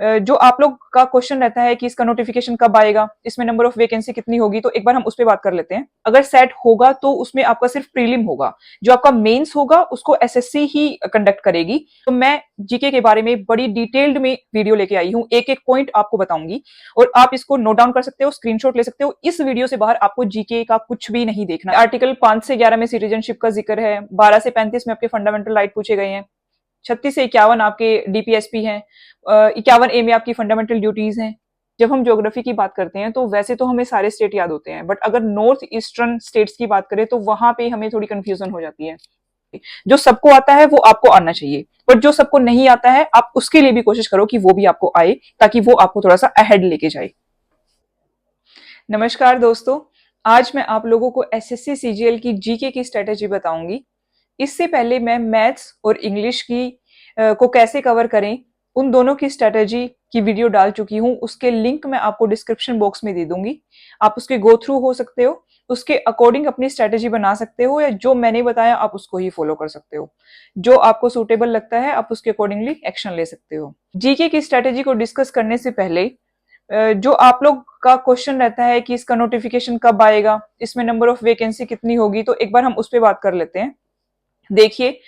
जो आप लोग का क्वेश्चन रहता है कि इसका नोटिफिकेशन कब आएगा, इसमें नंबर ऑफ वैकेंसी कितनी होगी, तो एक बार हम उस पर बात कर लेते हैं। अगर सेट होगा तो उसमें आपका सिर्फ प्रीलिम होगा, जो आपका मेंस होगा उसको एसएससी ही कंडक्ट करेगी। तो मैं जीके के बारे में बड़ी डिटेल्ड में वीडियो लेके आई हूँ, एक एक पॉइंट आपको बताऊंगी और आप इसको नोट डाउन कर सकते हो, स्क्रीनशॉट ले सकते हो। इस वीडियो से बाहर आपको जीके का कुछ भी नहीं देखना। आर्टिकल 5 से 11 में सिटीजनशिप का जिक्र है, 12 से 35 में आपके फंडामेंटल राइट पूछे गए हैं, 36 से 51 आपके डीपीएसपी हैं, 51 ए में आपकी फंडामेंटल ड्यूटीज हैं। जब हम ज्योग्राफी की बात करते हैं तो वैसे तो हमें सारे स्टेट याद होते हैं, बट अगर नॉर्थ ईस्टर्न स्टेट्स की बात करें तो वहां पे हमें थोड़ी कंफ्यूजन हो जाती है। जो सबको आता है वो आपको आना चाहिए, पर जो सबको नहीं आता है आप उसके लिए भी कोशिश करो कि वो भी आपको आए, ताकि वो आपको थोड़ा सा अहेड लेके जाए। नमस्कार दोस्तों, आज मैं आप लोगों को एसएससी सीजीएल की जीके की स्ट्रेटेजी बताऊंगी। इससे पहले मैं मैथ्स और इंग्लिश की को कैसे कवर करें, उन दोनों की स्ट्रेटेजी की वीडियो डाल चुकी हूं। उसके लिंक मैं आपको डिस्क्रिप्शन बॉक्स में दे दूंगी, आप उसके गो थ्रू हो सकते हो, उसके अकॉर्डिंग अपनी स्ट्रेटेजी बना सकते हो, या जो मैंने बताया आप उसको ही फॉलो कर सकते हो। जो आपको सूटेबल लगता है आप उसके अकॉर्डिंगली एक्शन ले सकते हो। जीके की स्ट्रेटेजी को डिस्कस करने से पहले जो आप लोग का क्वेश्चन रहता है कि इसका नोटिफिकेशन कब आएगा, इसमें नंबर ऑफ वैकेंसी कितनी होगी, तो एक बार हम उस पर बात कर लेते हैं। देखिए,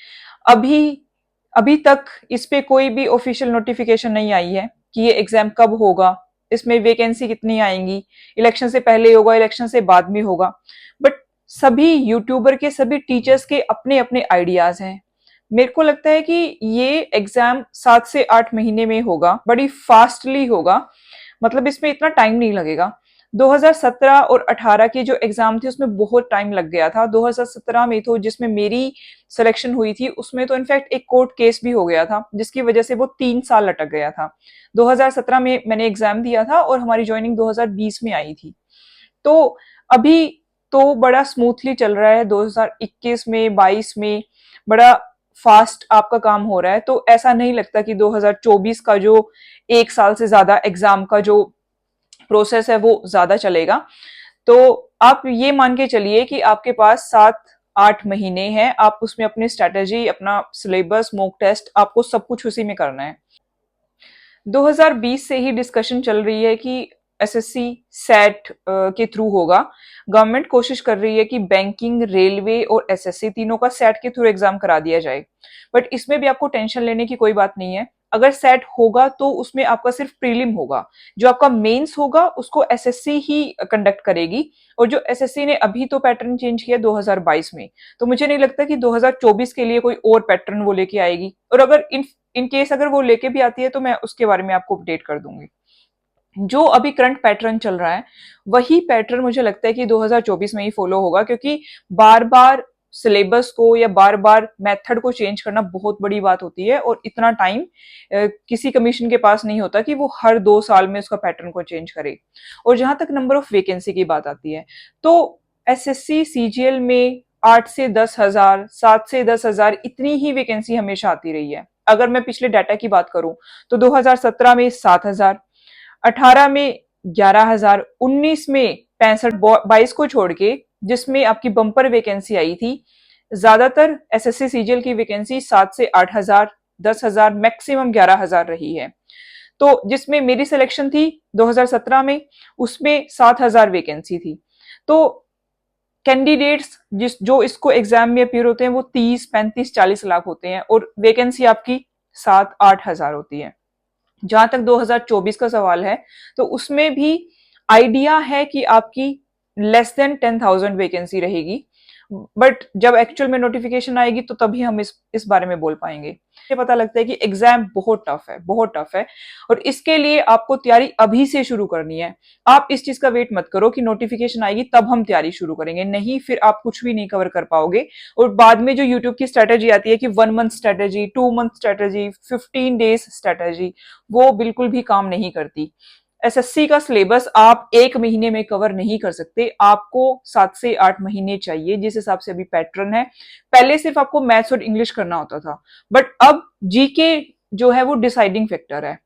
अभी अभी तक इस पे कोई भी ऑफिशियल नोटिफिकेशन नहीं आई है कि ये एग्जाम कब होगा, इसमें वैकेंसी कितनी आएंगी, इलेक्शन से पहले होगा, इलेक्शन से बाद में होगा। बट सभी यूट्यूबर के, सभी टीचर्स के अपने अपने आइडियाज हैं। मेरे को लगता है कि ये एग्जाम 7 से 8 महीने में होगा, बड़ी फास्टली होगा, मतलब इसमें इतना टाइम नहीं लगेगा। 2017 और 18 के जो एग्जाम थे उसमें बहुत टाइम लग गया था। 2017 में तो जिसमें मेरी सिलेक्शन हुई थी उसमें तो इनफैक्ट एक कोर्ट केस भी हो गया था, जिसकी वजह से वो 3 साल लटक गया था। 2017 में मैंने एग्जाम दिया था और हमारी ज्वाइनिंग 2020 में आई थी। तो अभी तो बड़ा स्मूथली चल रहा है। 2021 में, 22 में बड़ा फास्ट आपका काम हो रहा है। तो ऐसा नहीं लगता कि 2024 का जो 1 साल से ज्यादा एग्जाम का जो प्रोसेस है वो ज्यादा चलेगा। तो आप ये मान के चलिए कि आपके पास 7-8 महीने हैं, आप उसमें अपनी स्ट्रेटेजी, अपना सिलेबस, मॉक टेस्ट, आपको सब कुछ उसी में करना है। 2020 से ही डिस्कशन चल रही है कि एसएससी सेट के थ्रू होगा। गवर्नमेंट कोशिश कर रही है कि बैंकिंग, रेलवे और एसएससी तीनों का सेट के थ्रू एग्जाम करा दिया जाए, बट इसमें भी आपको टेंशन लेने की कोई बात नहीं है। अगर सेट होगा तो उसमें आपका सिर्फ प्रीलिम होगा, जो आपका मेंस होगा उसको एसएससी ही कंडक्ट करेगी। और जो एसएससी ने अभी तो पैटर्न चेंज किया 2022 में, तो मुझे नहीं लगता कि 2024 के लिए कोई और पैटर्न वो लेके आएगी। और अगर इन केस अगर वो लेके भी आती है तो मैं उसके बारे में आपको अपडेट कर दूंगी। जो अभी करंट पैटर्न चल रहा है वही पैटर्न मुझे लगता है कि 2024 में ही फॉलो होगा, क्योंकि बार बार सिलेबस को या बार बार मेथड को चेंज करना बहुत बड़ी बात होती है, और इतना टाइम किसी कमीशन के पास नहीं होता कि वो हर 2 साल में उसका पैटर्न को चेंज करे। और जहां तक नंबर ऑफ वैकेंसी की बात आती है, तो एसएससी सीजीएल में 8 से 10 हजार, 7 से 10 हजार इतनी ही वैकेंसी हमेशा आती रही है। अगर मैं पिछले डाटा की बात करूं तो 2017 में 7 हजार, 18 में 11 हजार, 19 में 65, 22 को छोड़ के जिसमें आपकी बम्पर वैकेंसी आई थी, ज्यादातर एसएससी सीजीएल की वैकेंसी 7 से 8 हजार, 10 हजार, मैक्सिमम 11 हजार रही है। तो जिसमें मेरी सिलेक्शन थी 2017 में, उसमें 7 हजार वैकेंसी थी। तो कैंडिडेट्स जो इसको एग्जाम में अपीयर होते हैं वो 30, 35, 40 लाख होते हैं, और वैकेंसी आपकी 7-8 हजार होती है। जहां तक 2024 का सवाल है, तो उसमें भी आइडिया है कि आपकी लेस देन 10,000 वैकेंसी रहेगी, बट जब एक्चुअल में नोटिफिकेशन आएगी तो तभी हम इस बारे में बोल पाएंगे। ये पता लगता है कि एग्जाम बहुत टफ है, बहुत टफ है, और इसके लिए आपको तैयारी अभी से शुरू करनी है। आप इस चीज का वेट मत करो कि नोटिफिकेशन आएगी तब हम तैयारी शुरू करेंगे, नहीं, फिर आप कुछ भी नहीं कवर कर पाओगे। और बाद में जो यूट्यूब की स्ट्रेटेजी आती है कि 1 month strategy, 2 month strategy, 15 days strategy, वो बिल्कुल भी काम नहीं करती। एसएससी का सिलेबस आप 1 महीने में कवर नहीं कर सकते, आपको 7 से 8 महीने चाहिए, जिस हिसाब से अभी पैटर्न है। पहले सिर्फ आपको मैथ्स और इंग्लिश करना होता था, बट अब जीके जो है वो डिसाइडिंग फैक्टर है।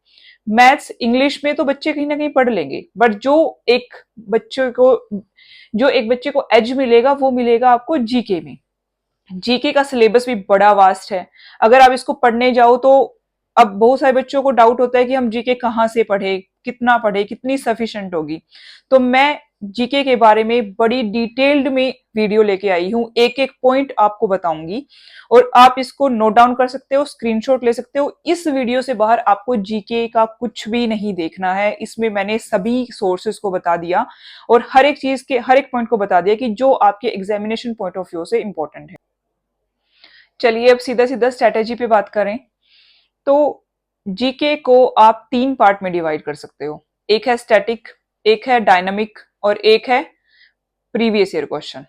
मैथ्स इंग्लिश में तो बच्चे कहीं ना कहीं पढ़ लेंगे, बट जो एक बच्चे को एज मिलेगा वो मिलेगा आपको जीके में। जीके का सिलेबस भी बड़ा वास्ट है। अगर आप इसको पढ़ने जाओ तो अब बहुत सारे बच्चों को डाउट होता है कि हम जीके कहाँ से पढ़े, कितना पढ़े, कितनी सफिशिएंट होगी। तो मैं जीके के बारे में बड़ी डिटेल्ड में वीडियो लेके आई हूँ, एक एक पॉइंट आपको बताऊंगी और आप इसको नोट डाउन कर सकते हो, स्क्रीनशॉट ले सकते हो। इस वीडियो से बाहर आपको जीके का कुछ भी नहीं देखना है, इसमें मैंने सभी सोर्सेस को बता दिया और हर एक चीज के हर एक पॉइंट को बता दिया कि जो आपके एग्जामिनेशन पॉइंट ऑफ व्यू से इंपॉर्टेंट है। चलिए अब सीधा सीधा स्ट्रेटेजी पे बात करें तो जीके को आप 3 पार्ट में डिवाइड कर सकते हो। एक है स्टैटिक, एक है डायनामिक और एक है प्रीवियस ईयर क्वेश्चन।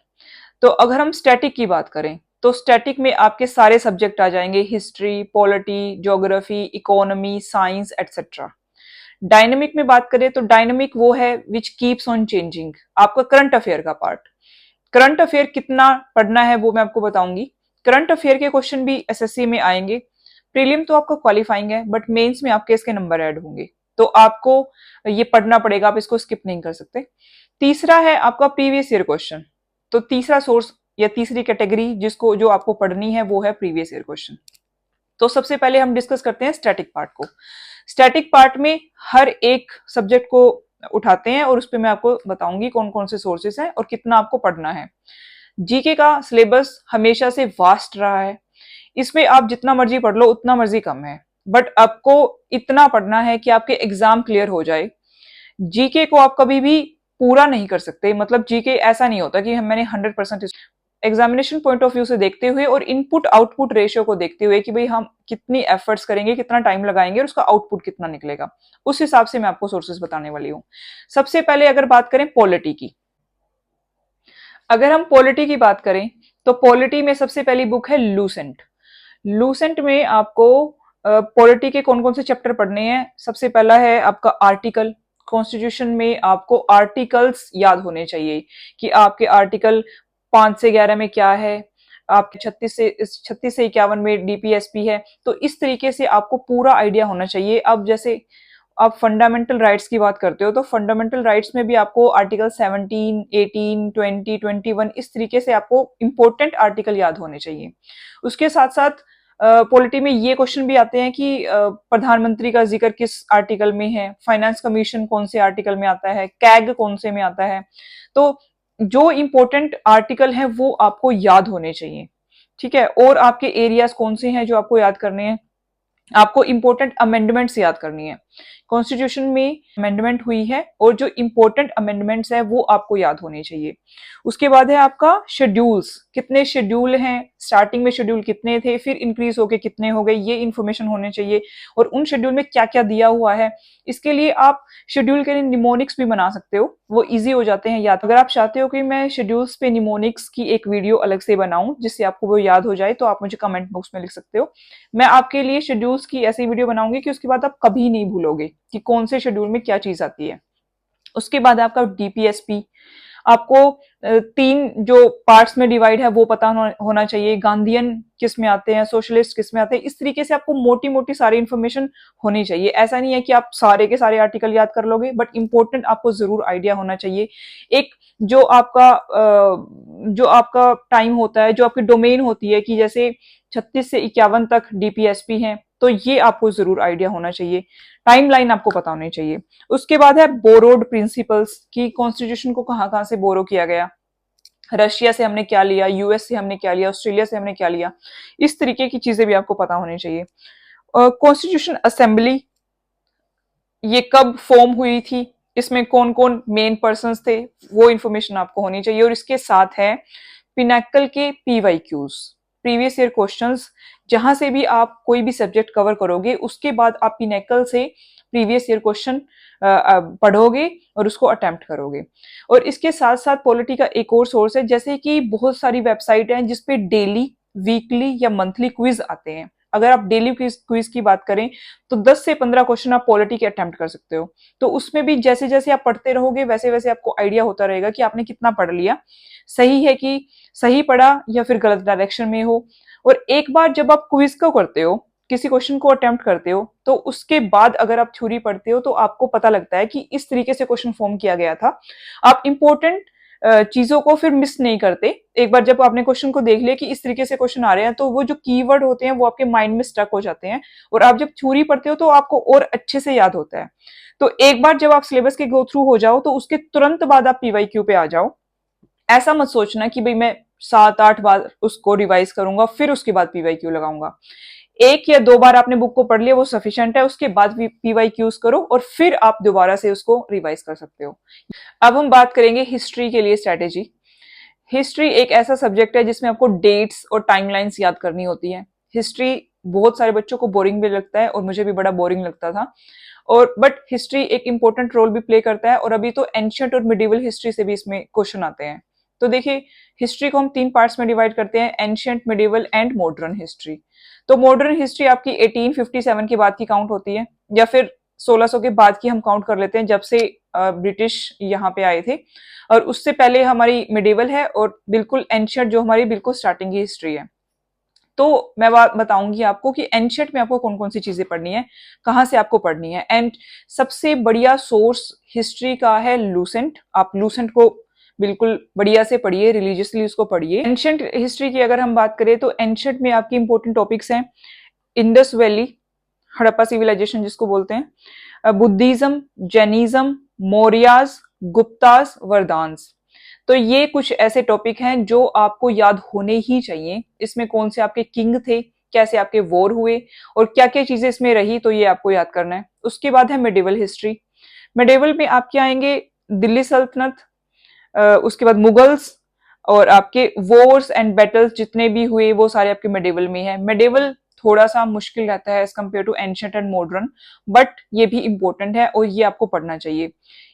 तो अगर हम स्टैटिक की बात करें तो स्टैटिक में आपके सारे सब्जेक्ट आ जाएंगे, history, polity, geography, economy, science etcetera. Dynamic में बात करें तो डायनेमिक वो है विच कीप्स ऑन चेंजिंग, आपका करंट अफेयर का पार्ट। करंट अफेयर कितना पढ़ना है वो मैं आपको बताऊंगी। करंट अफेयर के क्वेश्चन भी एसएससी में आएंगे। प्रीलिम तो आपका क्वालिफाइंग है बट मेंस में आपके इसके नंबर ऐड होंगे, तो आपको ये पढ़ना पड़ेगा, आप इसको स्किप नहीं कर सकते। तीसरा है आपका प्रीवियस ईयर क्वेश्चन। तो तीसरा सोर्स या तीसरी कैटेगरी जिसको जो आपको पढ़नी है वो है प्रीवियस ईयर क्वेश्चन। तो सबसे पहले हम डिस्कस करते हैं स्टैटिक पार्ट को। स्टैटिक पार्ट में हर एक सब्जेक्ट को उठाते हैं और उस पर मैं आपको बताऊंगी कौन कौन से सोर्सेस हैं और कितना आपको पढ़ना है। जीके का सिलेबस हमेशा से वास्ट रहा है, इसमें आप जितना मर्जी पढ़ लो उतना मर्जी कम है, बट आपको इतना पढ़ना है कि आपके एग्जाम क्लियर हो जाए। जीके को आप कभी भी पूरा नहीं कर सकते, मतलब जीके ऐसा नहीं होता कि मैंने 100% एग्जामिनेशन पॉइंट ऑफ व्यू से देखते हुए और इनपुट आउटपुट रेशियो को देखते हुए कि भाई हम कितनी एफर्ट्स करेंगे, कितना टाइम लगाएंगे और उसका आउटपुट कितना निकलेगा, उस हिसाब से मैं आपको सोर्सेस बताने वाली हूँ। सबसे पहले अगर बात करें पॉलिटी की, अगर हम पॉलिटी की बात करें तो पॉलिटी में सबसे पहली बुक है लूसेंट। लूसेंट में आपको पॉलिटी के कौन कौन से चैप्टर पढ़ने हैं। सबसे पहला है आपका आर्टिकल। कॉन्स्टिट्यूशन में आपको आर्टिकल्स याद होने चाहिए कि आपके आर्टिकल 5 से 11 में क्या है, आपके 36 से 51 में डीपीएसपी है। तो इस तरीके से आपको पूरा आइडिया होना चाहिए। अब जैसे आप फंडामेंटल राइट्स की बात करते हो तो फंडामेंटल राइट्स में भी आपको आर्टिकल 17, 18, 20, 21 इस तरीके से आपको इंपॉर्टेंट आर्टिकल याद होने चाहिए। उसके साथ साथ पॉलिटी में ये क्वेश्चन भी आते हैं कि प्रधानमंत्री का जिक्र किस आर्टिकल में है, फाइनेंस कमीशन कौन से आर्टिकल में आता है, कैग कौन से में आता है। तो जो इंपॉर्टेंट आर्टिकल है वो आपको याद होने चाहिए, ठीक है। और आपके एरियाज कौन से हैं जो आपको याद करने हैं, आपको इंपॉर्टेंट अमेंडमेंट्स याद करनी है। कॉन्स्टिट्यूशन में अमेंडमेंट हुई है और जो इंपॉर्टेंट अमेंडमेंट्स है वो आपको याद होने चाहिए। उसके बाद है आपका शेड्यूल्स, कितने शेड्यूल हैं, स्टार्टिंग में शेड्यूल कितने थे, फिर इंक्रीज होके कितने हो गए, ये इंफॉर्मेशन होने चाहिए। और उन शेड्यूल में क्या क्या दिया हुआ है, इसके लिए आप शेड्यूल के लिए निमोनिक्स भी बना सकते हो, वो इजी हो जाते हैं याद। अगर आप चाहते हो कि मैं शेड्यूल्स पे निमोनिक्स की एक वीडियो अलग से बनाऊं जिससे आपको वो याद हो जाए तो आप मुझे कमेंट बॉक्स में लिख सकते हो। मैं आपके लिए शेड्यूल्स की ऐसी वीडियो बनाऊंगी कि उसके बाद आप कभी नहीं भूलोगे कि कौन से शेड्यूल में क्या चीज आती है। उसके बाद आपका डीपीएसपी, आपको 3 जो पार्ट्स में डिवाइड है वो पता होना चाहिए। गांधीयन किस में आते हैं, सोशलिस्ट किस में आते हैं, इस तरीके से आपको मोटी मोटी सारी इंफॉर्मेशन होनी चाहिए। ऐसा नहीं है कि आप सारे के सारे आर्टिकल याद कर लोगे, बट इंपॉर्टेंट आपको जरूर आइडिया होना चाहिए। एक जो आपका टाइम होता है, जो आपकी डोमेन होती है कि जैसे 36 से 51 तक डीपीएसपी है, तो ये आपको जरूर आइडिया होना चाहिए। टाइमलाइन आपको पता होनी चाहिए। उसके बाद है बोरोड प्रिंसिपल्स की, कॉन्स्टिट्यूशन को कहां कहां से बोरो किया गया, रशिया से हमने क्या लिया, यूएस से हमने क्या लिया, ऑस्ट्रेलिया से हमने क्या लिया, इस तरीके की चीजें भी आपको पता होनी चाहिए। कॉन्स्टिट्यूशन असेंबली ये कब फॉर्म हुई थी, इसमें कौन कौन मेन पर्सन्स थे, वो इंफॉर्मेशन आपको होनी चाहिए। और इसके साथ है पिनाकल के पीवाईक्यूज, प्रीवियस ईयर क्वेश्चंस, जहां से भी आप कोई भी सब्जेक्ट कवर करोगे उसके बाद आप पिनाकल से प्रीवियस ईयर क्वेश्चन पढ़ोगे और उसको अटेम्प्ट करोगे। और इसके साथ साथ पॉलिटी का एक और सोर्स है, जैसे कि बहुत सारी वेबसाइट हैं जिसपे डेली, वीकली या मंथली क्विज आते हैं। अगर आप डेली क्विज की बात करें तो 10 से 15 क्वेश्चन आप पॉलिटी के अटेम्प्ट कर सकते हो। तो उसमें भी जैसे जैसे आप पढ़ते रहोगे वैसे वैसे आपको आइडिया होता रहेगा कि आपने कितना पढ़ लिया, सही है कि सही पढ़ा या फिर गलत डायरेक्शन में हो। और एक बार जब आप क्विज को करते हो, किसी क्वेश्चन को अटेम्प्ट करते हो, तो उसके बाद अगर आप थ्योरी पढ़ते हो तो आपको पता लगता है कि इस तरीके से क्वेश्चन फॉर्म किया गया था। आप इंपॉर्टेंट चीजों को फिर मिस नहीं करते। एक बार जब आपने क्वेश्चन को देख लिया कि इस तरीके से क्वेश्चन आ रहे हैं, तो वो जो कीवर्ड होते हैं वो आपके माइंड में स्टक हो जाते हैं, और आप जब थ्योरी पढ़ते हो तो आपको और अच्छे से याद होता है। तो एक बार जब आप सिलेबस के गो थ्रू हो जाओ तो उसके तुरंत बाद आप पीवाईक्यू पे आ जाओ। ऐसा मत सोचना कि भाई मैं 7-8 बार उसको रिवाइज करूंगा फिर उसके बाद पीवाईक्यू लगाऊंगा। एक या दो बार आपने बुक को पढ़ लिया वो सफिशिएंट है, उसके बाद पीवाईक्यूज करो और फिर आप दोबारा से उसको रिवाइज कर सकते हो। अब हम बात करेंगे हिस्ट्री के लिए स्ट्रेटेजी। हिस्ट्री एक ऐसा सब्जेक्ट है जिसमें आपको डेट्स और टाइमलाइंस याद करनी होती है। हिस्ट्री बहुत सारे बच्चों को बोरिंग भी लगता है और मुझे भी बड़ा बोरिंग लगता था, और बट हिस्ट्री एक इंपॉर्टेंट रोल भी प्ले करता है, और अभी तो एंशियंट और मिडिवल हिस्ट्री से भी इसमें क्वेश्चन आते हैं। तो देखिए, हिस्ट्री को हम 3 पार्ट्स में डिवाइड करते हैं, ancient, medieval and modern history. तो मॉडर्न हिस्ट्री आपकी 1857 के बाद की काउंट होती है, या फिर 1600 के बाद की हम काउंट कर लेते हैं, जब से ब्रिटिश यहाँ पे आए थे। और उससे पहले हमारी मिडिवल है, और बिल्कुल एंशियंट जो हमारी बिल्कुल स्टार्टिंग की हिस्ट्री है। तो मैं बात बताऊंगी आपको कि एंशियंट में आपको कौन कौन सी चीजें पढ़नी है, कहाँ से आपको पढ़नी है। एंड सबसे बढ़िया सोर्स हिस्ट्री का है लूसेंट। आप लूसेंट को बिल्कुल बढ़िया से पढ़िए, रिलीजियसली उसको पढ़िए। एंशियंट हिस्ट्री की अगर हम बात करें तो एंशियंट में आपकी इंपॉर्टेंट टॉपिक्स हैं इंडस वैली, हड़प्पा सिविलाइजेशन जिसको बोलते हैं, बुद्धिज्म, जैनिज्म, मौर्याज, गुप्तास, वरदान्स। तो ये कुछ ऐसे टॉपिक हैं जो आपको याद होने ही चाहिए। इसमें कौन से आपके किंग थे, कैसे आपके वॉर हुए, और क्या क्या चीजें इसमें रही, तो ये आपको याद करना है। उसके बाद है मिडिवल हिस्ट्री। मिडिवल में आपके आएंगे दिल्ली सल्तनत, उसके बाद मुगल्स, और आपके वॉर्स एंड बैटल्स जितने भी हुए वो सारे आपके मिडिवल में है। मिडिवल थोड़ा सा मुश्किल रहता है as compare to ancient and modern, but ये भी इंपॉर्टेंट है और ये आपको पढ़ना चाहिए।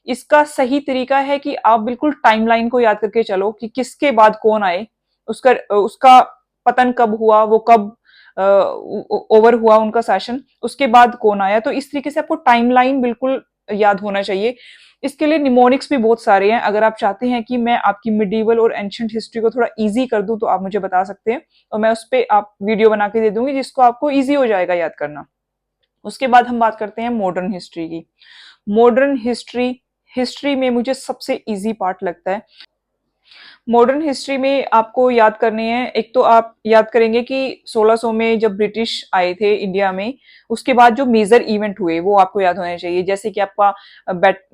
इसका सही तरीका है कि आप बिल्कुल टाइमलाइन को याद करके चलो कि किसके बाद कौन आए, उसका उसका पतन कब हुआ, वो कब ओवर हुआ उनका शासन, उसके बाद कौन आया। तो इस तरीके से आपको टाइमलाइन बिल्कुल याद होना चाहिए। इसके लिए निमोनिक्स भी बहुत सारे हैं। अगर आप चाहते हैं कि मैं आपकी मिडिवल और एंशियंट हिस्ट्री को थोड़ा इजी कर दूं तो आप मुझे बता सकते हैं, और मैं उस पर आप वीडियो बना के दे दूंगी जिसको आपको इजी हो जाएगा याद करना। उसके बाद हम बात करते हैं मॉडर्न हिस्ट्री की। मॉडर्न हिस्ट्री, हिस्ट्री में मुझे सबसे इजी पार्ट लगता है। मॉडर्न हिस्ट्री में आपको याद करने हैं, एक तो आप याद करेंगे कि 1600 में जब ब्रिटिश आए थे इंडिया में, उसके बाद जो मेजर इवेंट हुए वो आपको याद होने चाहिए। जैसे कि आपका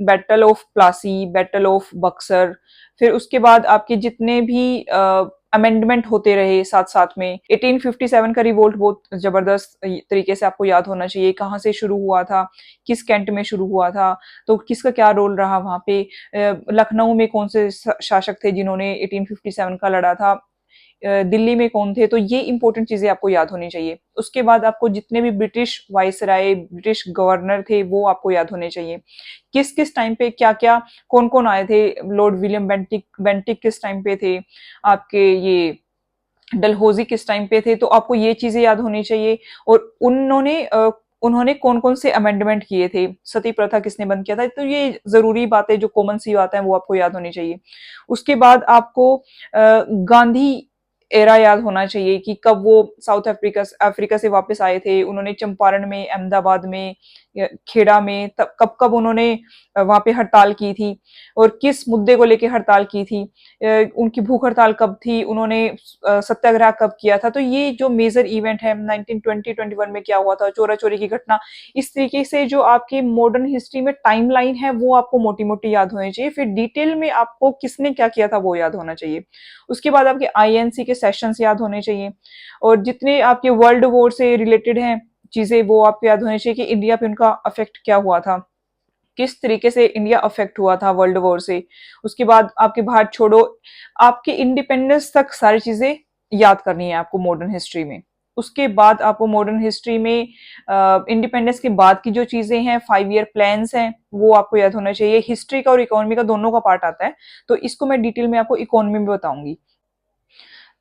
battle of Plassey, battle of Buxar, फिर उसके बाद आपके जितने भी अमेंडमेंट होते रहे साथ साथ में। 1857 का रिवोल्ट बहुत जबरदस्त तरीके से आपको याद होना चाहिए, कहाँ से शुरू हुआ था, किस कैंट में शुरू हुआ था, तो किसका क्या रोल रहा वहां पे। लखनऊ में कौन से शासक थे जिन्होंने 1857 का लड़ा था, दिल्ली में कौन थे। तो ये इंपॉर्टेंट चीजें आपको याद होनी चाहिए। उसके बाद आपको जितने भी ब्रिटिश वाइसराय, ब्रिटिश गवर्नर थे वो आपको याद होने चाहिए। किस किस टाइम पे क्या क्या, कौन कौन आए थे। लॉर्ड विलियम बेंटिक बेंटिक किस टाइम पे थे, आपके ये डलहौजी किस टाइम पे थे, तो आपको ये चीजें याद होनी चाहिए। और उन्होंने कौन कौन से अमेंडमेंट किए थे, सती प्रथा किसने बंद किया था। तो ये जरूरी बातें जो कॉमन सी बातें हैं वो आपको याद होनी चाहिए। उसके बाद आपको गांधी एरा याद होना चाहिए कि कब वो साउथ अफ्रीका अफ्रीका से वापस आए थे। उन्होंने चंपारण में, अहमदाबाद में, खेड़ा में कब कब उन्होंने वहां पे हड़ताल की थी, और किस मुद्दे को लेकर हड़ताल की थी, उनकी भूख हड़ताल कब थी, उन्होंने सत्याग्रह कब किया था। तो ये जो मेजर इवेंट है 1920-21 में क्या हुआ था, चोरा चोरी की घटना, इस तरीके से जो आपकी मॉडर्न हिस्ट्री में टाइमलाइन है वो आपको मोटी मोटी याद होनी चाहिए। फिर डिटेल में आपको किसने क्या किया था वो याद होना चाहिए। उसके बाद आपके आईएनसी के सेशंस याद होने चाहिए, और जितने आपके वर्ल्ड वॉर से रिलेटेड हैं चीजें वो आपको याद होनी चाहिए कि इंडिया पे उनका अफेक्ट क्या हुआ था, किस तरीके से इंडिया अफेक्ट हुआ था वर्ल्ड वॉर से। उसके बाद आपके भारत छोड़ो, आपके इंडिपेंडेंस तक सारी चीजें याद करनी है आपको मॉडर्न हिस्ट्री में। उसके बाद आपको मॉडर्न हिस्ट्री में इंडिपेंडेंस के बाद की जो चीजें हैं, 5 ईयर प्लान्स हैं, वो आपको याद होना चाहिए। हिस्ट्री का और इकोनॉमी का दोनों का पार्ट आता है, तो इसको मैं डिटेल में आपको इकोनॉमी में बताऊंगी।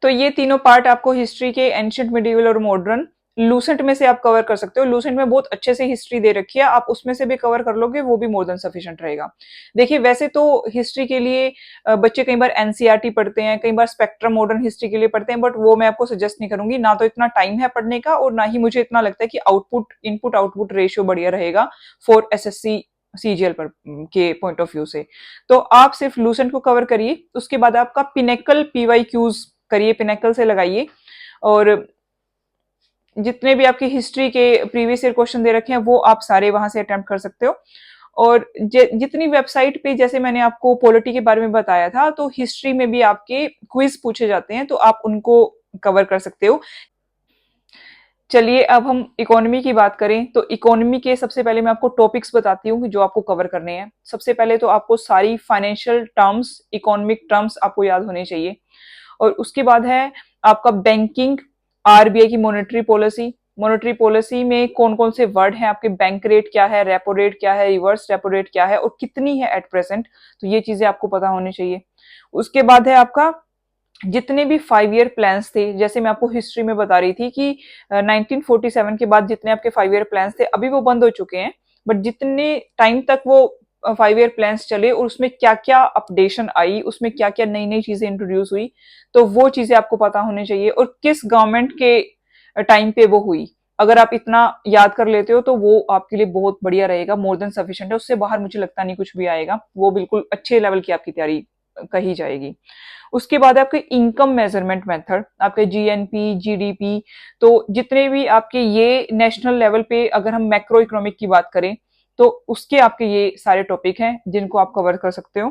तो ये तीनों पार्ट आपको हिस्ट्री के, एंशियंट, मिडिवल और मॉडर्न, लूसेंट में से आप कवर कर सकते हो। लूसेंट में बहुत अच्छे से हिस्ट्री दे रखी है, आप उसमें से भी कवर कर लोगे, वो भी मोर देन सफिशिएंट रहेगा। देखिए वैसे तो हिस्ट्री के लिए बच्चे कई बार एनसीईआरटी पढ़ते हैं, कई बार स्पेक्ट्रम मॉडर्न हिस्ट्री के लिए पढ़ते हैं, बट वो मैं आपको सजेस्ट नहीं करूंगी। ना तो इतना टाइम है पढ़ने का, और ना ही मुझे इतना लगता है कि आउटपुट इनपुट आउटपुट रेशियो बढ़िया रहेगा फॉर एसएससी सीजीएल पर के पॉइंट ऑफ व्यू से। तो आप सिर्फ लूसेंट को कवर करिए, उसके बाद आपका पिनेकल पीवाईक्यूज करिए, पिनेकल से लगाइए, और जितने भी आपकी हिस्ट्री के प्रीवियस ईयर क्वेश्चन दे रखे हैं वो आप सारे वहां से अटेम्प्ट कर सकते हो। और जितनी वेबसाइट पे, जैसे मैंने आपको पॉलिटी के बारे में बताया था, तो हिस्ट्री में भी आपके क्विज पूछे जाते हैं, तो आप उनको कवर कर सकते हो। चलिए अब हम इकोनॉमी की बात करें, तो इकोनॉमी के सबसे पहले मैं आपको टॉपिक्स बताती हूँ जो आपको कवर करने हैं। सबसे पहले तो आपको सारी फाइनेंशियल टर्म्स, इकोनॉमिक टर्म्स आपको याद होने चाहिए। और उसके बाद है आपका बैंकिंग, आरबीआई की मॉनेटरी पॉलिसी। मॉनेटरी पॉलिसी में कौन कौन से वर्ड हैं आपके, बैंक रेट क्या है, रेपो रेट क्या है, रिवर्स रेपो रेट क्या है, और कितनी है एट प्रेजेंट, तो ये चीजें आपको पता होनी चाहिए। उसके बाद है आपका जितने भी 5 ईयर प्लान्स थे, जैसे मैं आपको हिस्ट्री में बता रही थी कि 1947 के बाद जितने आपके 5 ईयर प्लान्स थे अभी वो बंद हो चुके हैं, बट जितने टाइम तक वो 5 ईयर प्लान्स चले और उसमें क्या क्या अपडेशन आई, उसमें क्या क्या नई नई चीजें इंट्रोड्यूस हुई, तो वो चीजें आपको पता होनी चाहिए, और किस गवर्नमेंट के टाइम पे वो हुई। अगर आप इतना याद कर लेते हो तो वो आपके लिए बहुत बढ़िया रहेगा, मोर देन सफिशिएंट है। उससे बाहर मुझे लगता नहीं कुछ भी आएगा, वो बिल्कुल अच्छे लेवल की आपकी तैयारी कही जाएगी। उसके बाद आपके इनकम मेजरमेंट मेथड, आपके जीएनपी, जीडीपी, तो जितने भी आपके ये नेशनल लेवल पे, अगर हम मैक्रो इकोनॉमिक की बात करें तो उसके आपके ये सारे टॉपिक हैं जिनको आप कवर कर सकते हो।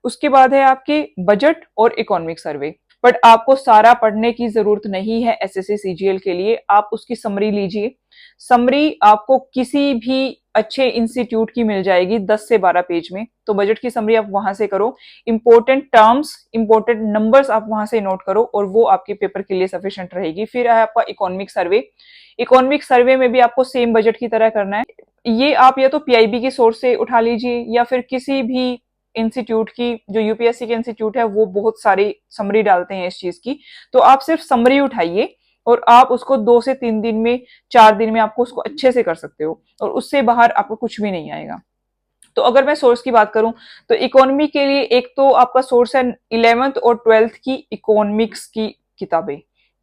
उसके बाद है आपके बजट और इकोनॉमिक सर्वे। बट आपको सारा पढ़ने की जरूरत नहीं है एसएससी सीजीएल के लिए, आप उसकी समरी लीजिए। समरी आपको किसी भी अच्छे इंस्टीट्यूट की मिल जाएगी 10 से 12 पेज में, तो बजट की समरी आप वहां से करो, इंपॉर्टेंट टर्म्स, इंपॉर्टेंट नंबर्स आप वहां से नोट करो, और वो आपके पेपर के लिए सफिशिएंट रहेगी। फिर है आपका इकोनॉमिक सर्वे। इकोनॉमिक सर्वे में भी आपको सेम बजट की तरह करना है। ये आप या तो पीआईबी की सोर्स से उठा लीजिए, या फिर किसी भी इंस्टीट्यूट की, जो यूपीएससी के इंस्टीट्यूट है वो बहुत सारी समरी डालते हैं इस चीज की, तो आप सिर्फ समरी उठाइए और आप उसको 2 से 3 दिन में, 4 दिन में आपको उसको अच्छे से कर सकते हो, और उससे बाहर आपको कुछ भी नहीं आएगा। तो अगर मैं सोर्स की बात करूं तो इकोनॉमी के लिए एक तो आपका सोर्स है 11th और 12th की इकोनॉमिक्स की किताबें।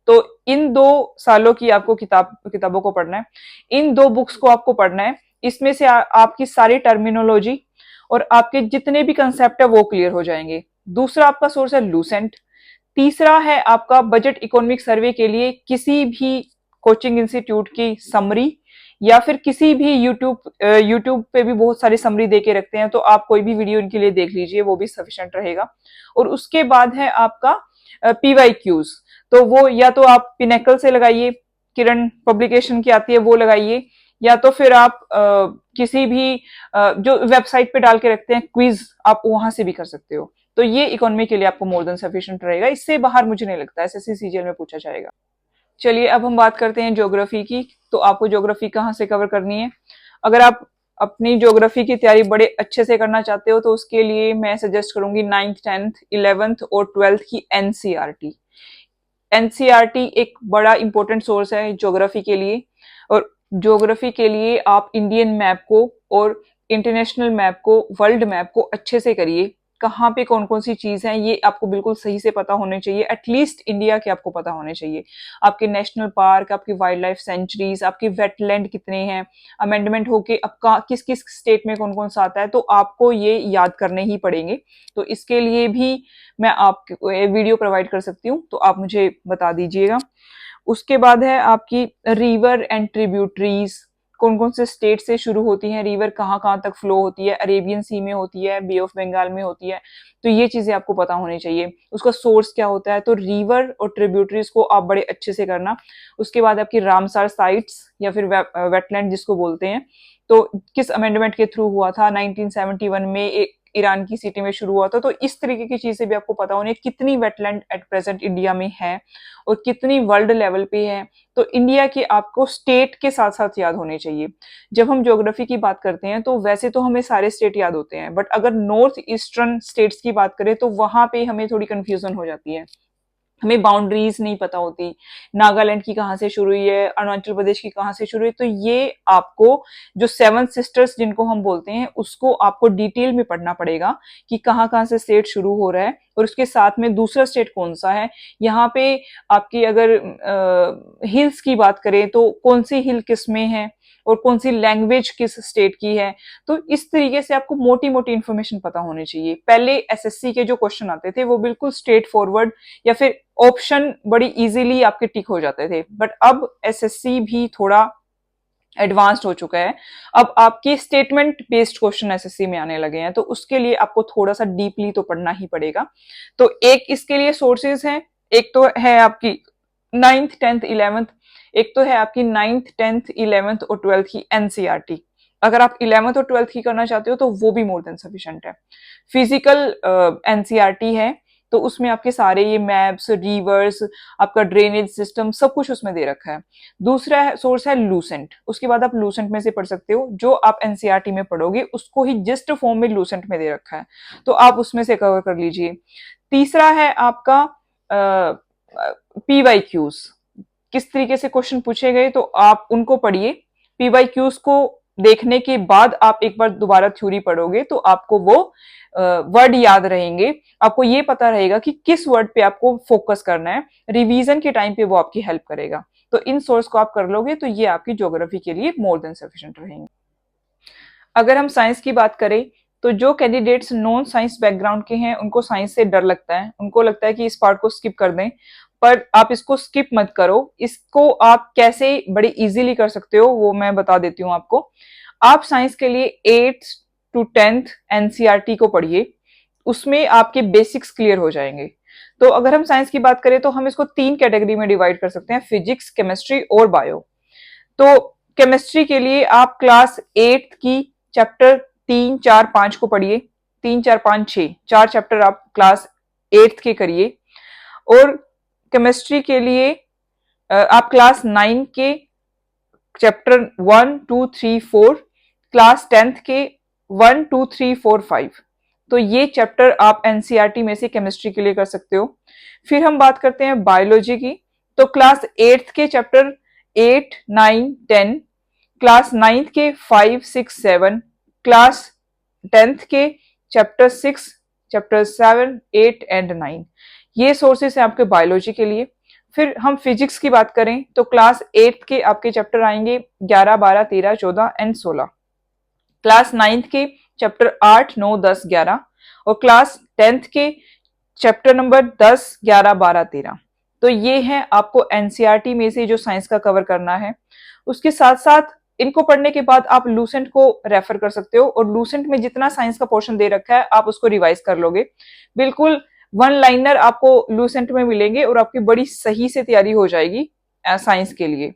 तो इन 2 सालों की आपको किताबों को पढ़ना है, इन 2 बुक्स को आपको पढ़ना है। इसमें से आपकी सारी टर्मिनोलॉजी और आपके जितने भी कंसेप्ट है वो क्लियर हो जाएंगे। दूसरा आपका सोर्स है लूसेंट। तीसरा है आपका बजट इकोनॉमिक सर्वे के लिए किसी भी कोचिंग इंस्टीट्यूट की समरी, या फिर किसी भी यूट्यूब पे भी बहुत सारी समरी दे के रखते हैं, तो आप कोई भी वीडियो इनके लिए देख लीजिए, वो भी सफिशिएंट रहेगा। और उसके बाद है आपका पीवाईक्यूज, तो वो या तो आप पिनेकल से लगाइए, किरण पब्लिकेशन की आती है वो लगाइए, या तो फिर आप किसी भी जो वेबसाइट पे डाल के रखते हैं क्विज, आप वहां से भी कर सकते हो। तो ये इकोनॉमी के लिए आपको मोर देन सफिशिएंट रहेगा, इससे बाहर मुझे नहीं लगता एसएससी सीजीएल में पूछा जाएगा। चलिए अब हम बात करते हैं ज्योग्राफी की। तो आपको ज्योग्राफी कहाँ से कवर करनी है? अगर आप अपनी ज्योग्राफी की तैयारी बड़े अच्छे से करना चाहते हो तो उसके लिए मैं सजेस्ट करूंगी 9th, 10th, 11th और 12th की एनसीईआरटी। एनसीईआरटी एक बड़ा इंपॉर्टेंट सोर्स है ज्योग्राफी के लिए, और ज्योग्राफी के लिए आप इंडियन मैप को और इंटरनेशनल मैप को, वर्ल्ड मैप को अच्छे से करिए। कहाँ पे कौन कौन सी चीज है ये आपको बिल्कुल सही से पता होने चाहिए, एटलीस्ट इंडिया के आपको पता होने चाहिए। आपके नेशनल पार्क, आपकी वाइल्ड लाइफ सेंचुरीज, आपके वेटलैंड कितने हैं, अमेंडमेंट होके आपका किस किस स्टेट में कौन कौन सा आता है, तो आपको ये याद करने ही पड़ेंगे। तो इसके लिए भी मैं आपको वीडियो प्रोवाइड कर सकती हूँ, तो आप मुझे बता दीजिएगा। उसके बाद है आपकी रिवर एंड ट्रिब्यूटरीज, कौन कौन से स्टेट से शुरू होती हैं, रिवर कहाँ कहाँ तक फ्लो होती है, अरेबियन सी में होती है, बे ऑफ बंगाल में होती है, तो ये चीजें आपको पता होनी चाहिए। उसका सोर्स क्या होता है, तो रिवर और ट्रिब्यूटरीज को आप बड़े अच्छे से करना। उसके बाद आपकी रामसार साइट्स या फिर वेटलैंड जिसको बोलते हैं, तो किस अमेंडमेंट के थ्रू हुआ था, 1971 में एक ईरान की सिटी में शुरू हुआ था। तो इस तरीके की चीजें भी आपको पता होनी है, कितनी वेटलैंड एट प्रेजेंट इंडिया में है और कितनी वर्ल्ड लेवल पे है। तो इंडिया की आपको स्टेट के साथ साथ याद होने चाहिए। जब हम ज्योग्राफी की बात करते हैं तो वैसे तो हमें सारे स्टेट याद होते हैं, बट अगर नॉर्थ ईस्टर्न स्टेट्स की बात करें तो वहां पे हमें थोड़ी कंफ्यूजन हो जाती है, हमें बाउंड्रीज नहीं पता होती, नागालैंड की कहाँ से शुरू हुई है, अरुणाचल प्रदेश की कहाँ से शुरू हुई। तो ये आपको जो 7 सिस्टर्स जिनको हम बोलते हैं उसको आपको डिटेल में पढ़ना पड़ेगा कि कहाँ कहाँ से स्टेट शुरू हो रहा है, और उसके साथ में दूसरा स्टेट कौन सा है। यहाँ पे आपकी अगर हिल्स की बात करें तो कौन सी हिल किस में है, और कौन सी लैंग्वेज किस स्टेट की है। तो इस तरीके से आपको मोटी मोटी इंफॉर्मेशन पता होनी चाहिए। पहले एसएससी के जो क्वेश्चन आते थे वो बिल्कुल स्ट्रेट फॉरवर्ड या फिर ऑप्शन बड़ी इजीली आपके टिक हो जाते थे, बट अब एसएससी भी थोड़ा एडवांस्ड हो चुका है। अब आपके स्टेटमेंट बेस्ड क्वेश्चन एसएससी में आने लगे हैं, तो उसके लिए आपको थोड़ा सा डीपली तो पढ़ना ही पड़ेगा। तो एक इसके लिए सोर्सेज हैं, एक तो है आपकी 9th 10th 11th, एक तो है आपकी 9th 10th 11th और 12th की एनसीईआरटी। अगर आप 11th और 12th की करना चाहते हो तो वो भी मोर देन सफिशिएंट है। फिजिकल एनसीईआरटी है, तो उसमें आपके सारे ये मैप्स, रिवर्स, आपका ड्रेनेज सिस्टम सब कुछ उसमें दे रखा है। दूसरा सोर्स है लूसेंट, उसके बाद आप लूसेंट में से पढ़ सकते हो, जो आप एनसीईआरटी में पढ़ोगे उसको ही जस्ट फॉर्म में लूसेंट में दे रखा है, तो आप उसमें से कवर कर लीजिए। तीसरा है आपका पीवाईक्यूज, किस तरीके से क्वेश्चन पूछे गए तो आप उनको पढ़िए। पीवाईक्यूज को देखने के बाद आप एक बार दोबारा थ्योरी पढ़ोगे तो आपको वो वर्ड याद रहेंगे, आपको ये पता रहेगा कि किस वर्ड पे आपको फोकस करना है, रिवीजन के टाइम पे वो आपकी हेल्प करेगा। तो इन सोर्स को आप कर लोगे तो ये आपकी ज्योग्राफी के लिए मोर देन सफिशिएंट रहेंगे। अगर हम साइंस की बात करें तो जो कैंडिडेट्स नॉन साइंस बैकग्राउंड के हैं उनको साइंस से डर लगता है, उनको लगता है कि इस पार्ट को स्किप कर दें, पर आप इसको स्किप मत करो। इसको आप कैसे बड़ी इजीली कर सकते हो वो मैं बता देती हूँ आपको। आप साइंस के लिए 8th to 10th एनसीईआरटी को पढ़िए, उसमें आपके बेसिक्स क्लियर हो जाएंगे। तो अगर हम साइंस की बात करें तो हम इसको 3 कैटेगरी में डिवाइड कर सकते हैं, फिजिक्स, केमिस्ट्री और बायो। तो केमिस्ट्री के लिए आप क्लास 8th की चैप्टर 3 4 5 को पढ़िए। 3 4 5 6 4 चैप्टर आप क्लास 8th के करिए। और केमिस्ट्री के लिए आप क्लास 9 के चैप्टर 1 2 3 4, क्लास 10th के 1 2 3 4 5, तो ये चैप्टर आप एनसीईआरटी में से केमिस्ट्री के लिए कर सकते हो। फिर हम बात करते हैं बायोलॉजी की, तो क्लास 8th के चैप्टर 8 9 10, क्लास 9th के 5 6 7, क्लास 10th के चैप्टर 6, चैप्टर 7 8 एंड 9, ये सोर्सेस है आपके बायोलॉजी के लिए। फिर हम फिजिक्स की बात करें तो क्लास 8th के आपके चैप्टर आएंगे 11 12 13 14 एंड 16, क्लास 9th के चैप्टर 8 9 10 11, और क्लास 10th के चैप्टर नंबर 10 11 12 13। तो ये है आपको एनसीईआरटी में से जो साइंस का कवर करना है। उसके साथ साथ इनको पढ़ने के बाद आप लूसेंट को रेफर कर सकते हो, और लूसेंट में जितना साइंस का पोर्शन दे रखा है आप उसको रिवाइज कर लोगे। बिल्कुल वन लाइनर आपको लूसेंट में मिलेंगे और आपकी बड़ी सही से तैयारी हो जाएगी साइंस के लिए।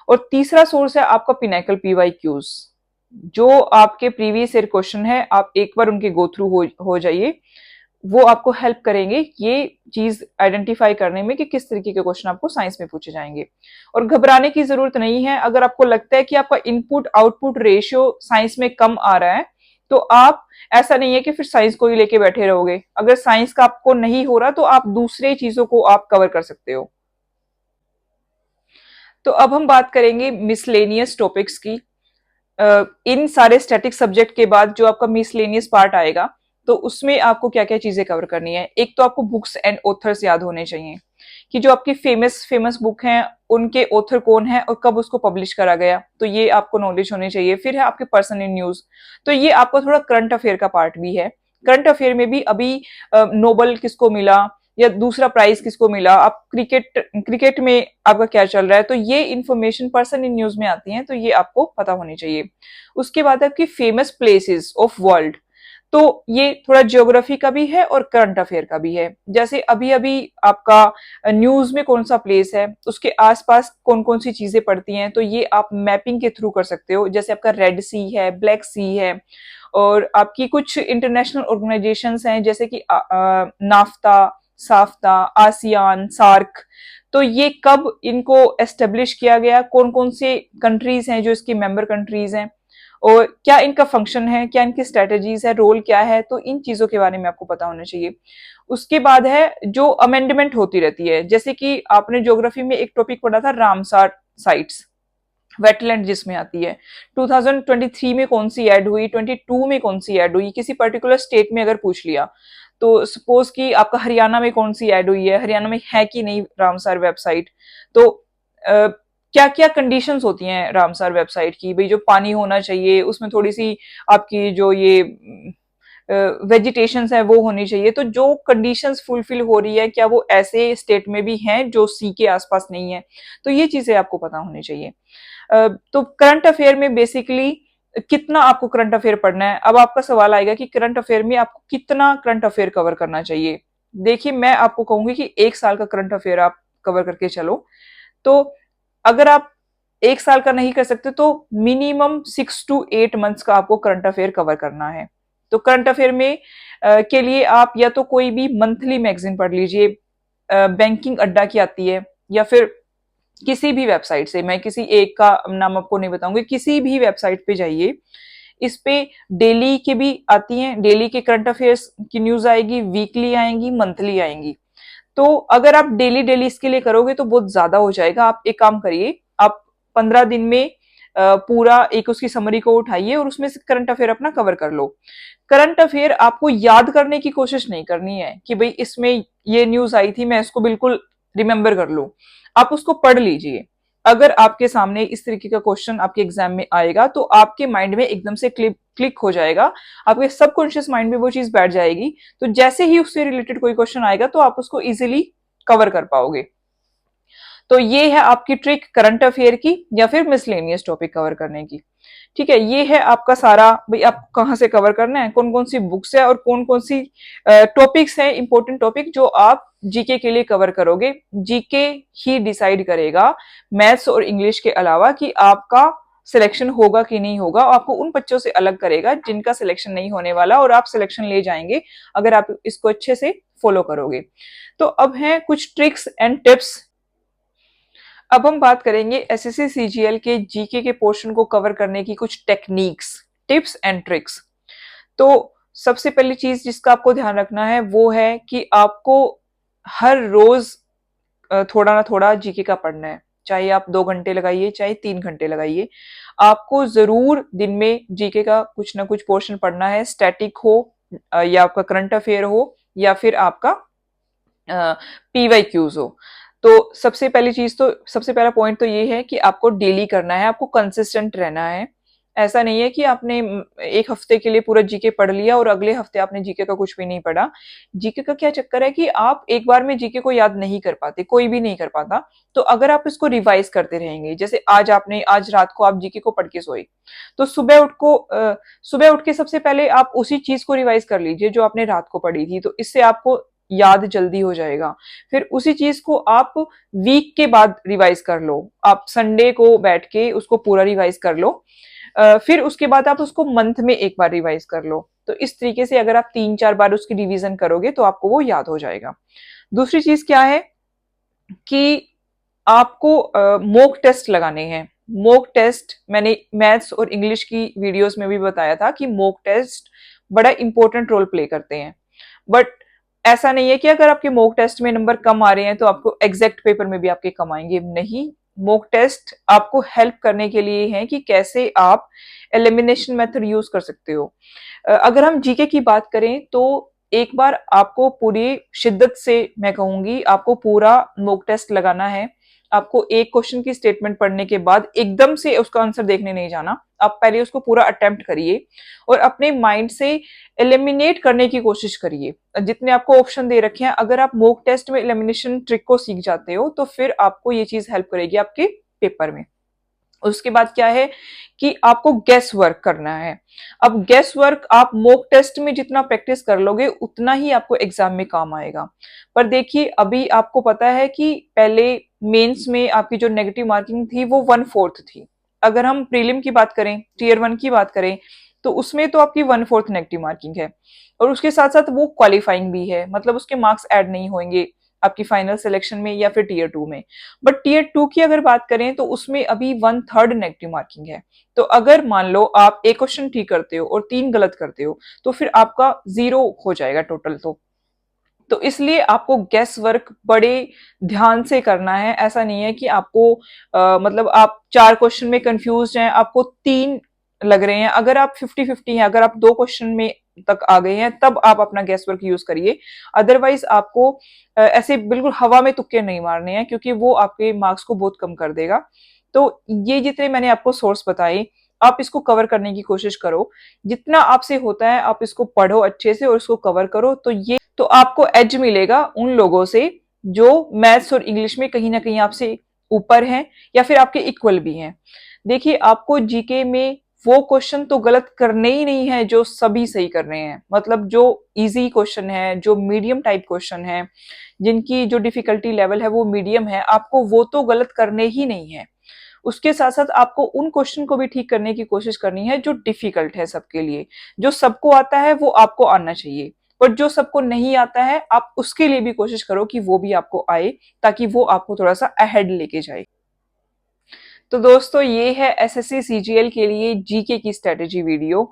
और तीसरा सोर्स है आपका पिनेकल पीवाईक्यूज, जो आपके प्रीवियस ईयर क्वेश्चन है, आप एक बार उनके गो थ्रू हो जाइए, वो आपको हेल्प करेंगे ये चीज आइडेंटिफाई करने में कि किस तरीके के क्वेश्चन आपको साइंस में पूछे जाएंगे। और घबराने की जरूरत नहीं है, अगर आपको लगता है कि आपका इनपुट आउटपुट रेशियो साइंस में कम आ रहा है तो आप, ऐसा नहीं है कि फिर साइंस को ही लेके बैठे रहोगे। अगर साइंस का आपको नहीं हो रहा तो आप दूसरे चीजों को आप कवर कर सकते हो। तो अब हम बात करेंगे मिसलेनियस टॉपिक्स की। इन सारे स्टैटिक सब्जेक्ट के बाद जो आपका मिसलेनियस पार्ट आएगा तो उसमें आपको क्या क्या चीजें कवर करनी है। एक तो आपको बुक्स एंड ऑथर्स याद होने चाहिए कि जो आपकी फेमस फेमस बुक हैं उनके ऑथर कौन है और कब उसको पब्लिश करा गया, तो ये आपको नॉलेज होनी चाहिए। फिर है आपके पर्सन इन न्यूज, तो ये आपको थोड़ा करंट अफेयर का पार्ट भी है। करंट अफेयर में भी अभी नोबल किसको मिला या दूसरा प्राइज किसको मिला, आप क्रिकेट क्रिकेट में आपका क्या चल रहा है, तो ये इन्फॉर्मेशन पर्सन इन न्यूज में आती है, तो ये आपको पता होनी चाहिए। उसके बाद आपकी फेमस प्लेसेस ऑफ वर्ल्ड, तो ये थोड़ा ज्योग्राफी का भी है और करंट अफेयर का भी है। जैसे अभी अभी आपका न्यूज में कौन सा प्लेस है, उसके आसपास कौन कौन सी चीजें पड़ती हैं, तो ये आप मैपिंग के थ्रू कर सकते हो। जैसे आपका रेड सी है, ब्लैक सी है, और आपकी कुछ इंटरनेशनल ऑर्गेनाइजेशंस हैं जैसे कि नाफ्ता, साफ्ता, आसियान, सार्क, तो ये कब इनको एस्टेब्लिश किया गया, कौन कौन से कंट्रीज हैं जो इसकी मेंबर कंट्रीज हैं, और क्या इनका फंक्शन है, क्या इनकी स्ट्रेटेजीज है, रोल क्या है, तो इन चीजों के बारे में आपको पता होना चाहिए। उसके बाद है जो अमेंडमेंट होती रहती है, जैसे कि आपने ज्योग्राफी में एक टॉपिक पढ़ा था रामसार साइट्स, वेटलैंड जिसमें आती है। 2023 में कौन सी ऐड हुई, 22 में कौन सी ऐड हुई, किसी पर्टिकुलर स्टेट में अगर पूछ लिया तो सपोज कि आपका हरियाणा में कौन सी ऐड हुई है, हरियाणा में है कि नहीं रामसार वेबसाइट, तो क्या क्या कंडीशंस होती हैं रामसर वेबसाइट की, भाई जो पानी होना चाहिए उसमें थोड़ी सी आपकी जो ये वेजिटेशन है वो होनी चाहिए। तो जो कंडीशंस फुलफिल हो रही है क्या वो ऐसे स्टेट में भी हैं जो सी के आसपास नहीं है, तो ये चीजें आपको पता होनी चाहिए। तो करंट अफेयर में बेसिकली कितना आपको करंट अफेयर पढ़ना है। अब आपका सवाल आएगा कि करंट अफेयर में आपको कितना करंट अफेयर कवर करना चाहिए। देखिए मैं आपको कहूंगी कि 1 साल का करंट अफेयर आप कवर करके चलो। तो अगर आप 1 साल का नहीं कर सकते तो मिनिमम 6 to 8 मंथ्स का आपको करंट अफेयर कवर करना है। तो करंट अफेयर में के लिए आप या तो कोई भी मंथली मैगजीन पढ़ लीजिए, बैंकिंग अड्डा की आती है, या फिर किसी भी वेबसाइट से, मैं किसी एक का नाम आपको नहीं बताऊंगी, किसी भी वेबसाइट पे जाइए। इस पे डेली के भी आती हैं, डेली के करंट अफेयर्स की न्यूज आएगी, वीकली आएंगी, मंथली आएंगी। तो अगर आप डेली डेली इसके लिए करोगे तो बहुत ज्यादा हो जाएगा। आप एक काम करिए, आप 15 दिन में पूरा एक उसकी समरी को उठाइए और उसमें से करंट अफेयर अपना कवर कर लो। करंट अफेयर आपको याद करने की कोशिश नहीं करनी है कि भाई इसमें ये न्यूज आई थी मैं इसको बिल्कुल रिमेंबर कर लूं। आप उसको पढ़ लीजिए। अगर आपके सामने इस तरीके का क्वेश्चन आपके एग्जाम में आएगा तो आपके माइंड में एकदम से क्लिक क्लिक हो जाएगा, आपके सबकॉन्शियस माइंड में वो चीज बैठ जाएगी। तो जैसे ही उससे रिलेटेड कोई क्वेश्चन आएगा तो आप उसको इजिली कवर कर पाओगे। तो ये है आपकी ट्रिक करंट अफेयर की या फिर मिसलेनियस टॉपिक कवर करने की। ठीक है, ये है आपका सारा, भाई आप कहाँ से कवर करना है, कौन कौन सी बुक्स है और कौन कौन सी टॉपिक्स है, इंपॉर्टेंट टॉपिक जो आप जीके के लिए कवर करोगे। जीके ही डिसाइड करेगा मैथ्स और इंग्लिश के अलावा कि आपका सिलेक्शन होगा कि नहीं होगा। आपको उन बच्चों से अलग करेगा जिनका सिलेक्शन नहीं होने वाला, और आप सिलेक्शन ले जाएंगे अगर आप इसको अच्छे से फॉलो करोगे। तो अब है कुछ ट्रिक्स एंड टिप्स। अब हम बात करेंगे एसएससी सीजीएल के जीके के पोर्शन को कवर करने की कुछ टेक्निक्स, टिप्स एंड ट्रिक्स। तो सबसे पहली चीज जिसका आपको ध्यान रखना है वो है कि आपको हर रोज थोड़ा ना थोड़ा जीके का पढ़ना है। चाहे आप 2 घंटे लगाइए चाहे 3 घंटे लगाइए, आपको जरूर दिन में जीके का कुछ ना कुछ पोर्शन पढ़ना है। स्टैटिक हो या आपका करंट अफेयर हो या फिर आपका पीवाई क्यूज हो। तो सबसे पहला पॉइंट तो ये है कि आपको डेली करना है, आपको कंसिस्टेंट रहना है। ऐसा नहीं है कि आपने एक हफ्ते के लिए पूरा जीके पढ़ लिया और अगले हफ्ते आपने जीके का कुछ भी नहीं पढ़ा। जीके का क्या चक्कर है कि आप एक बार में जीके को याद नहीं कर पाते, कोई भी नहीं कर पाता। तो अगर आप इसको रिवाइज करते रहेंगे, जैसे आज रात को आप जीके को पढ़ के सोए, तो सुबह उठ के सबसे पहले आप उसी चीज को रिवाइज कर लीजिए जो आपने रात को पढ़ी थी, तो इससे आपको याद जल्दी हो जाएगा। फिर उसी चीज को आप वीक के बाद रिवाइज कर लो, आप संडे को बैठ के उसको पूरा रिवाइज कर लो। फिर उसके बाद आप उसको मंथ में एक बार रिवाइज कर लो। तो इस तरीके से अगर आप 3-4 बार उसकी रिवीजन करोगे तो आपको वो याद हो जाएगा। दूसरी चीज क्या है कि आपको मॉक टेस्ट लगाने हैं। मॉक टेस्ट मैंने मैथ्स और इंग्लिश की वीडियोस में भी बताया था कि मॉक टेस्ट बड़ा इंपॉर्टेंट रोल प्ले करते हैं। बट ऐसा नहीं है कि अगर आपके मॉक टेस्ट में नंबर कम आ रहे हैं तो आपको एग्जैक्ट पेपर में भी आपके कम आएंगे, नहीं। मॉक टेस्ट आपको हेल्प करने के लिए है कि कैसे आप एलिमिनेशन मेथड यूज कर सकते हो। अगर हम जीके की बात करें तो एक बार आपको पूरी शिद्दत से, मैं कहूंगी, आपको पूरा मॉक टेस्ट लगाना है। आपको एक क्वेश्चन की स्टेटमेंट पढ़ने के बाद एकदम से उसका आंसर देखने नहीं जाना। आप पहले उसको पूरा अटेम्प्ट करिए और अपने माइंड से एलिमिनेट करने की कोशिश करिए। जितने आपको ऑप्शन दे रखे हैं, अगर आप मॉक टेस्ट में एलिमिनेशन ट्रिक को सीख जाते हो तो फिर आपको ये चीज हेल्प करेगी आपके पेपर में। उसके बाद क्या है कि आपको गैस वर्क करना है। अब गैस वर्क आप मॉक टेस्ट में जितना प्रैक्टिस कर लोगे उतना ही आपको एग्जाम में काम आएगा। पर देखिए अभी आपको पता है कि पहले मेंस में आपकी जो नेगेटिव मार्किंग थी वो 1/4 थी। अगर हम प्रीलिम की बात करें, टीयर 1 की बात करें, तो उसमें तो आपकी 1/4 नेगेटिव मार्किंग है और उसके साथ साथ वो क्वालिफाइंग भी है, मतलब उसके मार्क्स ऐड नहीं होंगे आपकी फाइनल सिलेक्शन में या फिर टीयर 2 में। बट टीयर 2 की अगर बात करें तो उसमें अभी 1/3 नेगेटिव मार्किंग है। तो अगर मान लो आप एक क्वेश्चन ठीक करते हो और 3 गलत करते हो तो फिर आपका 0 हो जाएगा टोटल। तो इसलिए आपको गैस वर्क बड़े ध्यान से करना है। ऐसा नहीं है कि आपको मतलब आप 4 क्वेश्चन में कंफ्यूज हैं, आपको 3 लग रहे हैं। अगर आप 50-50 हैं, अगर आप 2 क्वेश्चन में तक आ गए हैं तब आप अपना गैस वर्क यूज करिए। अदरवाइज आपको ऐसे बिल्कुल हवा में तुक्के नहीं मारने हैं क्योंकि वो आपके मार्क्स को बहुत कम कर देगा। तो ये जितने मैंने आपको सोर्स बताए, आप इसको कवर करने की कोशिश करो। जितना आपसे होता है आप इसको पढ़ो अच्छे से और इसको कवर करो, तो आपको एज मिलेगा उन लोगों से जो मैथ्स और इंग्लिश में कहीं ना कहीं आपसे ऊपर हैं या फिर आपके इक्वल भी हैं। देखिए, आपको जीके में वो क्वेश्चन तो गलत करने ही नहीं है जो सभी सही कर रहे हैं। मतलब जो इजी क्वेश्चन है, जो मीडियम टाइप क्वेश्चन है, जिनकी जो डिफिकल्टी लेवल है वो मीडियम है, आपको वो तो गलत करने ही नहीं है। उसके साथ साथ आपको उन क्वेश्चन को भी ठीक करने की कोशिश करनी है जो डिफिकल्ट है सबके लिए। जो सबको आता है वो आपको आना चाहिए, और जो सबको नहीं आता है आप उसके लिए भी कोशिश करो कि वो भी आपको आए, ताकि वो आपको थोड़ा सा अहेड लेके जाए। तो दोस्तों, ये है एसएससी सीजीएल के लिए जीके की स्ट्रेटेजी वीडियो।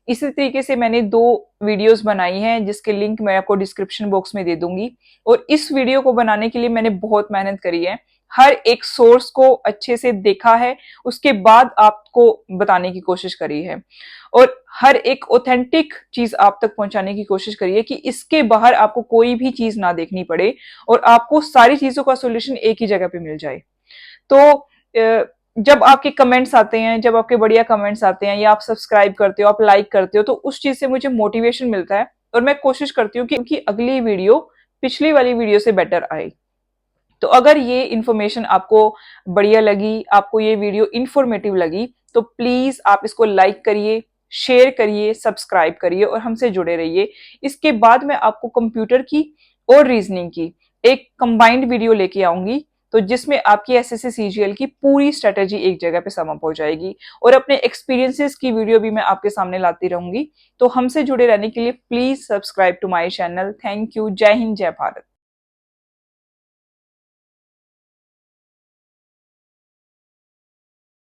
इसी तरीके से मैंने 2 वीडियोस बनाई हैं जिसके लिंक मैं आपको डिस्क्रिप्शन बॉक्स में दे दूंगी। और इस वीडियो को बनाने के लिए मैंने बहुत मेहनत करी है, हर एक सोर्स को अच्छे से देखा है, उसके बाद आपको बताने की कोशिश करी है, और हर एक ऑथेंटिक चीज आप तक पहुंचाने की कोशिश करी है कि इसके बाहर आपको कोई भी चीज ना देखनी पड़े और आपको सारी चीजों का सोल्यूशन एक ही जगह पे मिल जाए। तो जब आपके कमेंट्स आते हैं, जब आपके बढ़िया कमेंट्स आते हैं, या आप सब्सक्राइब करते हो, आप लाइक करते हो, तो उस चीज से मुझे मोटिवेशन मिलता है और मैं कोशिश करती हूँ कि अगली वीडियो पिछली वाली वीडियो से बेटर आए। तो अगर ये इंफॉर्मेशन आपको बढ़िया लगी, आपको ये वीडियो इंफॉर्मेटिव लगी, तो प्लीज आप इसको लाइक करिए, शेयर करिए, सब्सक्राइब करिए और हमसे जुड़े रहिए। इसके बाद मैं आपको कंप्यूटर की और रीजनिंग की एक कंबाइंड वीडियो लेके आऊंगी, तो जिसमें आपकी एसएससी सीजीएल की पूरी स्ट्रेटेजी एक जगह पे सम अप हो जाएगी, और अपने एक्सपीरियंसेस की वीडियो भी मैं आपके सामने लाती रहूंगी। तो हमसे जुड़े रहने के लिए please subscribe to my channel. Thank you. जय हिंद, जय भारत।